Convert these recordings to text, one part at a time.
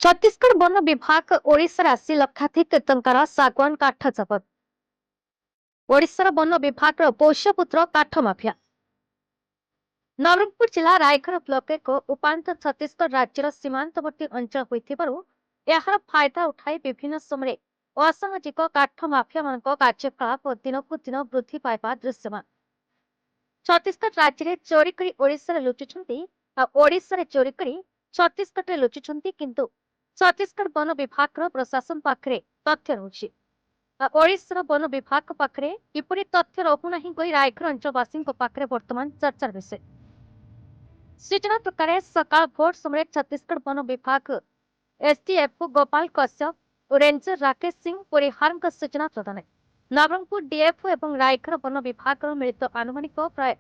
Chhattisgarh one विभाग ओडिशा आसी लक्षाधिक टंकार सागवान काठ जबत। ओडिशार वन विभाग पोषपुत्र काठ माफिया। नवरंगपुर जिला रायगढ़ ब्लॉक एक उपांत छत्तीसगढ़ राज्यर सीमांतवर्ती अंचल होइथिबारु एहार फायदा उठाई विभिन्न समय असामाजिक काठ माफिया मानक कार्यकलाप दिनकु दिन वृद्धि पाइबा दृश्यमान। छत्तीसगढ़ राज्य में चोरी करी ओडिशा लुचुछंती आ ओडिशा रे चोरी करी छत्तीसगढ़ रे लुचुछंती किंतु छत्तीसगढ़ वन विभाग प्रशासन पाखरे तथ्य रहुछि। ओडिशा वन विभाग पाखरे किपरि तथ्य रहुना कोई रायगढ़ अंचलवासी पाखरे वर्तमान चर्चार विषय। सूचना प्रकार सकाळ भोर समय छत्तीसगढ़ वन विभाग एसटीएफ गोपाल कश्यप और रेंजर राकेश सिंह परिहार सूचना प्रदान नवरंगपुर डीएफ और रायगढ़ वन विभाग मिलित आनुमानिक प्राय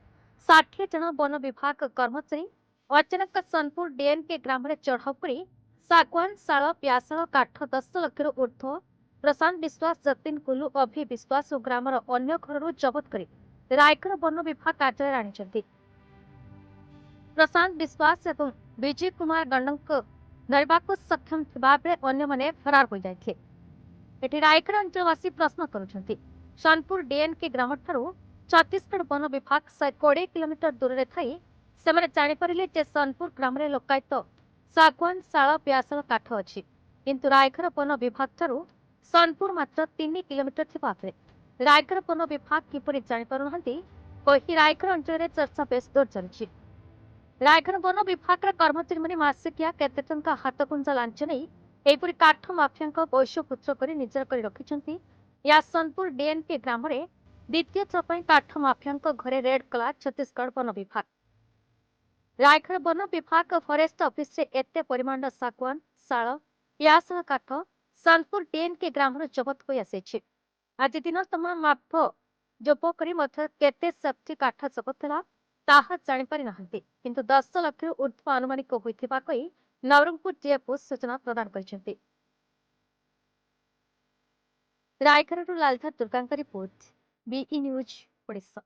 60 जन वन विभाग कर्मचारी अचानक सोनपुर डीएनके ग्राम चढ़ाऊ कर सागवान शाल प्याशाल काठ 10 लाख ऊर्ध्व प्रशांत विश्वास जतिन कुलू अभि विश्वास और ग्रामर अन्य घर जबत कर रायगढ़ वन विभाग कार्यालय आनी। प्रशांत विश्वास और विजय कुमार गंडक धरवा सक्षम अन्य फरार हो जाते। एटी रायगढ़ अंचलवासी प्रश्न करुछंती सोनपुर डीएनके ग्राम ठारू छत्तीसगढ़ वन विभाग 120 किलोमीटर दूर रे थाई सेमाने जानि परिले जे सोनपुर ग्राम रे लोकायत सागवान शाल प्याशाल काठ अछि किंतु रायगढ़ वन विभाग ठारू सोनपुर मात्र 3 किलोमीटर थिबा बेले रायगढ़ वन विभाग किपरि जानि पारुनहंती कहि रायगढ़ अंचल रे चर्चा बेस जोर चलछि। रायगढ़ वन विभाग कर्मचारी माने मासिकिया केते टंका हाथ कुंजा लांच नै एपरि काठ माफिया वैश्यपुत्र कर निजर कर रखिंट या सोनपुर डीएनके ग्राम द्वितीय थर काठ माफिया घरे रेड कला छत्तीसगढ़ वन विभाग। रायगढ़ वन विभाग फरेस्ट ऑफिस से एते परिमाण सागवान शाल प्याशाल काठ सोनपुर डीएनके ग्राम जबत हो आसी। आज दिन तमाम माप जब कर केते सेफ्टी काठ जबत है ताहा जानिपारि नाहंती किंतु 10 लाख ऊर्ध्व आनुमानिक होइथिबा कहि नवरंगपुर डीएफ सूचना प्रदान करछंती। रायगढ़ लालधर दुर्गांक रिपोर्ट बीई न्यूज ओडिशा।